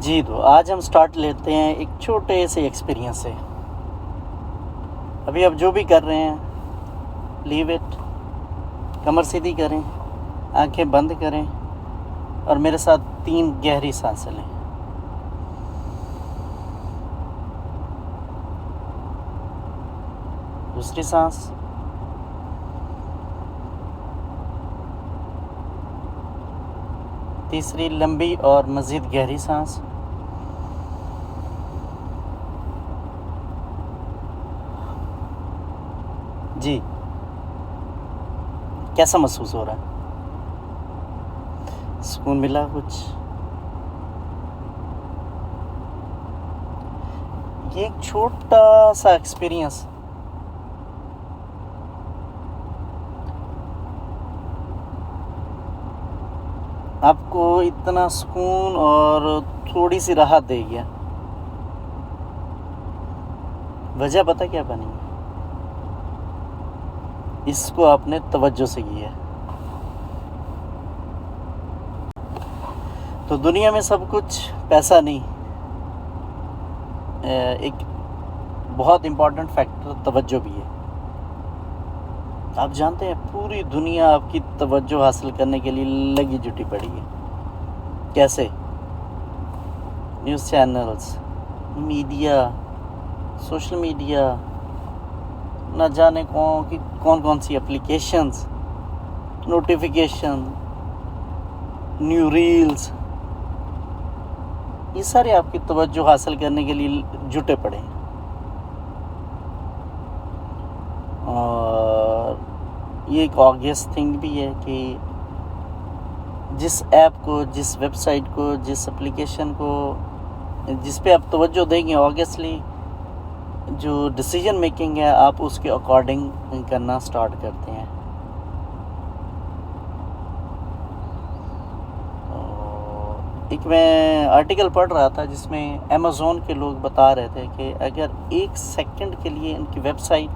جی تو آج ہم سٹارٹ لیتے ہیں ایک چھوٹے سے ایکسپیرینس سے. ابھی آپ جو بھی کر رہے ہیں لیو اٹ، کمر سیدھی کریں، آنکھیں بند کریں اور میرے ساتھ 3 گہری سانسیں لیں. دوسری سانس، تیسری لمبی اور مزید گہری سانس، جی کیسا محسوس ہو رہا ہے؟ سکون ملا کچھ؟ یہ ایک چھوٹا سا ایکسپیرینس آپ کو اتنا سکون اور تھوڑی سی راحت دے گیا. وجہ پتہ کیا بنی؟ اس کو آپ نے توجہ سے کیا. تو دنیا میں سب کچھ پیسہ نہیں، ایک بہت امپورٹنٹ فیکٹر توجہ بھی ہے. آپ جانتے ہیں پوری دنیا آپ کی توجہ حاصل کرنے کے لیے لگی جٹی پڑی ہے. کیسے؟ News channels, media, social media, نہ جانے کون سی اپلیکیشنز، نوٹیفیکیشن، نیو ریلز، یہ سارے آپ کی توجہ حاصل کرنے کے لیے جٹے پڑے ہیں. اور یہ ایک آبویس تھنگ بھی ہے کہ جس ایپ کو، جس ویب سائٹ کو، جس اپلیکیشن کو، جس پہ آپ توجہ دیں گے، آبویسلی جو ڈیسیجن میکنگ ہے آپ اس کے اکارڈنگ کرنا سٹارٹ کرتے ہیں. ایک میں آرٹیکل پڑھ رہا تھا جس میں امیزون کے لوگ بتا رہے تھے کہ اگر 1 سیکنڈ کے لیے ان کی ویب سائٹ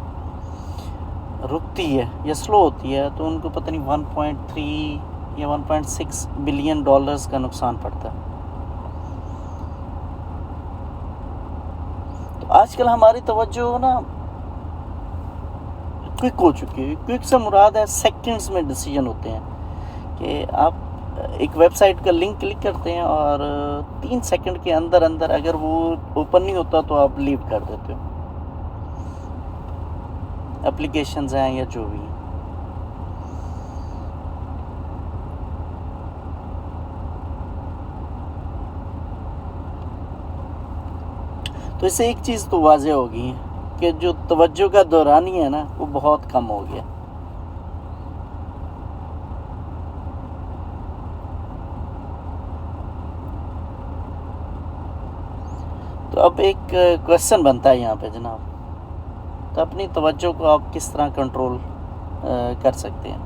رکتی ہے یا سلو ہوتی ہے تو ان کو پتہ نہیں 1.3 یا 1.6 بلین ڈالرز کا نقصان پڑتا ہے. تو آج کل ہماری توجہ نا کوئک ہو چکی ہے. کوئک سے مراد ہے سیکنڈز میں ڈیسیجن ہوتے ہیں کہ آپ ایک ویب سائٹ کا لنک کلک کرتے ہیں اور 3 سیکنڈ کے اندر اگر وہ اوپن نہیں ہوتا تو آپ لیو کر دیتے ہو. اپلیکیشنز ہیں یا جو بھی. تو اس سے ایک چیز تو واضح ہو گئی ہے کہ جو توجہ کا دورانی ہے نا وہ بہت کم ہو گیا. تو اب ایک کویسچن بنتا ہے یہاں پہ جناب، تو اپنی توجہ کو آپ کس طرح کنٹرول کر سکتے ہیں؟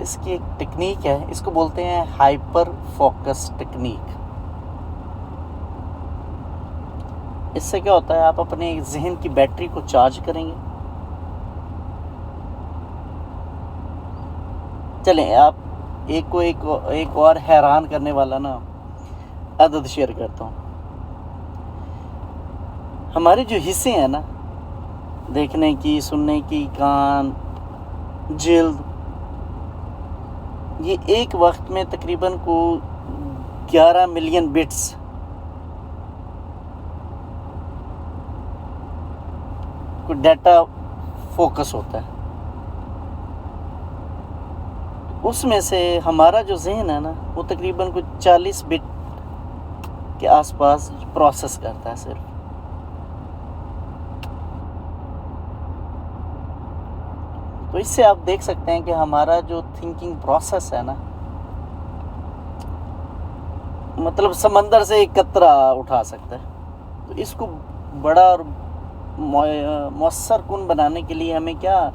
اس کی ایک ٹیکنیک ہے، اس کو بولتے ہیں ہائپر فوکس ٹیکنیک. اس سے کیا ہوتا ہے، آپ اپنے ذہن کی بیٹری کو چارج کریں گے. چلیں آپ ایک اور حیران کرنے والا نا عدد شیئر کرتا ہوں. ہمارے جو حصے ہیں نا، دیکھنے کی، سننے کی، کان، جلد، یہ ایک وقت میں تقریباً 11 ملین بٹس کو ڈیٹا فوکس ہوتا ہے. اس میں سے ہمارا جو ذہن ہے نا وہ تقریباً 40 بٹ کے آس پاس پروسیس کرتا ہے صرف. تو اس سے آپ دیکھ سکتے ہیں کہ ہمارا جو تھنکنگ پروسیس ہے نا، مطلب سمندر سے ایک قطرہ اٹھا سکتا ہے. تو اس کو بڑا اور مؤثر کن بنانے کے لیے ہمیں کیا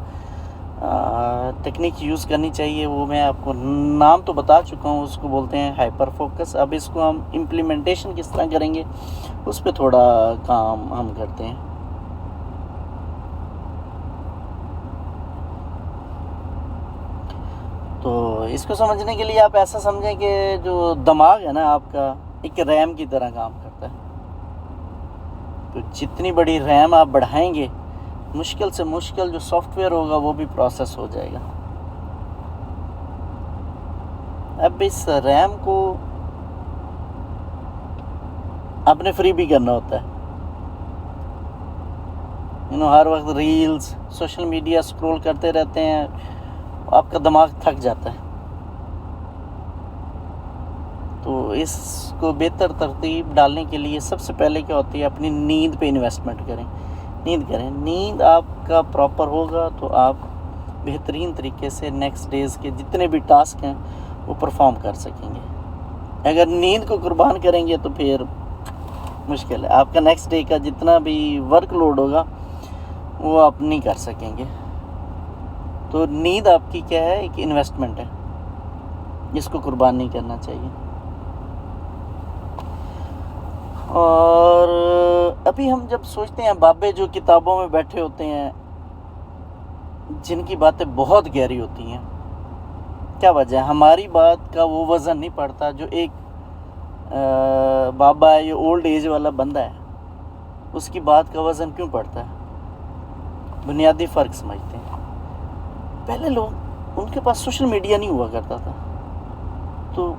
ٹیکنیک یوز کرنی چاہیے، وہ میں آپ کو نام تو بتا چکا ہوں. اس کو بولتے ہیں ہائپر فوکس. اب اس کو ہم امپلیمنٹیشن کس طرح کریں گے اس پہ تھوڑا کام ہم کرتے ہیں. تو اس کو سمجھنے کے لیے آپ ایسا سمجھیں کہ جو دماغ ہے نا آپ کا، ایک ریم کی طرح کام کرتا ہے. تو جتنی بڑی ریم آپ بڑھائیں گے مشکل سے مشکل جو سافٹ ویئر ہوگا وہ بھی پروسیس ہو جائے گا. اب اس ریم کو آپ نے فری بھی کرنا ہوتا ہے. ہر وقت ریلز سوشل میڈیا سکرول کرتے رہتے ہیں, آپ کا دماغ تھک جاتا ہے. تو اس کو بہتر ترتیب ڈالنے کے لیے سب سے پہلے کیا ہوتی ہے, اپنی نیند پہ انویسٹمنٹ کریں. نیند آپ کا پراپر ہوگا تو آپ بہترین طریقے سے نیکسٹ ڈیز کے جتنے بھی ٹاسک ہیں وہ پرفارم کر سکیں گے. اگر نیند کو قربان کریں گے تو پھر مشکل ہے, آپ کا نیکسٹ ڈے کا جتنا بھی ورک لوڈ ہوگا وہ آپ نہیں کر سکیں گے. تو نیند آپ کی کیا ہے, ایک انویسٹمنٹ ہے جس کو قربان نہیں کرنا چاہیے. اور ابھی ہم جب سوچتے ہیں بابے جو کتابوں میں بیٹھے ہوتے ہیں جن کی باتیں بہت گہری ہوتی ہیں, کیا وجہ ہے؟ ہماری بات کا وہ وزن نہیں پڑتا جو ایک بابا ہے, یہ اولڈ ایج والا بندہ ہے, اس کی بات کا وزن کیوں پڑتا ہے؟ بنیادی فرق سمجھتے ہیں. پہلے لوگ ان کے پاس سوشل میڈیا نہیں ہوا کرتا تھا, تو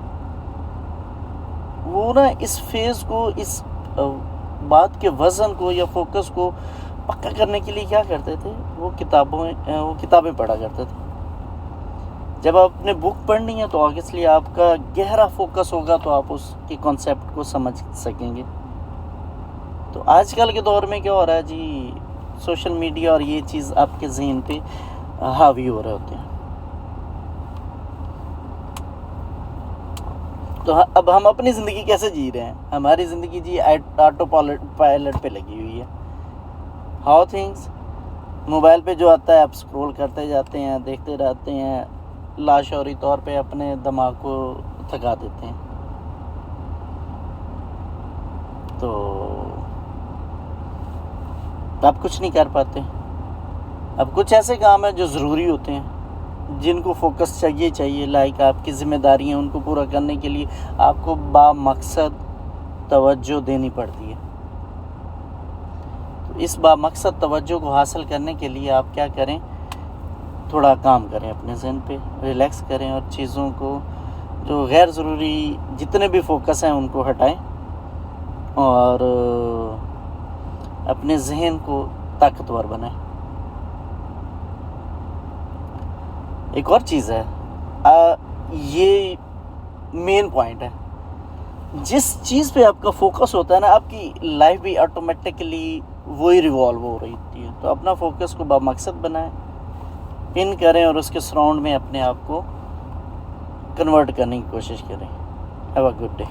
وہ نا اس فیز کو, اس بات کے وزن کو یا فوکس کو پکا کرنے کے لیے کیا کرتے تھے, وہ کتابیں پڑھا کرتے تھے. جب آپ نے بک پڑھنی ہے تو آبویسلی آپ کا گہرا فوکس ہوگا تو آپ اس کے کانسیپٹ کو سمجھ سکیں گے. تو آج کل کے دور میں کیا ہو رہا ہے جی, سوشل میڈیا اور یہ چیز آپ کے ذہن پہ حاوی ہو رہے ہوتے ہیں. تو اب ہم اپنی زندگی کیسے جی رہے ہیں؟ ہماری زندگی جی آٹو پائلٹ پہ لگی ہوئی ہے. ہاؤ تھنگس, موبائل پہ جو آتا ہے آپ سکرول کرتے جاتے ہیں, دیکھتے رہتے ہیں, لاشعوری طور پہ اپنے دماغ کو تھکا دیتے ہیں. تو آپ کچھ نہیں کر پاتے. اب کچھ ایسے کام ہیں جو ضروری ہوتے ہیں, جن کو فوکس چاہیے, لائک آپ کی ذمہ داری ہیں, ان کو پورا کرنے کے لیے آپ کو با مقصد توجہ دینی پڑتی ہے. تو اس با مقصد توجہ کو حاصل کرنے کے لیے آپ کیا کریں, تھوڑا کام کریں, اپنے ذہن پہ ریلیکس کریں, اور چیزوں کو جو غیر ضروری جتنے بھی فوکس ہیں ان کو ہٹائیں, اور اپنے ذہن کو طاقتور بنائیں. ایک اور چیز ہے, یہ مین پوائنٹ ہے, جس چیز پہ آپ کا فوکس ہوتا ہے نا, آپ کی لائف بھی آٹومیٹکلی وہی ریوالو ہو رہی ہوتی ہے. تو اپنا فوکس کو با مقصد بنائیں, پن کریں, اور اس کے سراؤنڈ میں اپنے آپ کو کنورٹ کرنے کی کوشش کریں. Have a good day.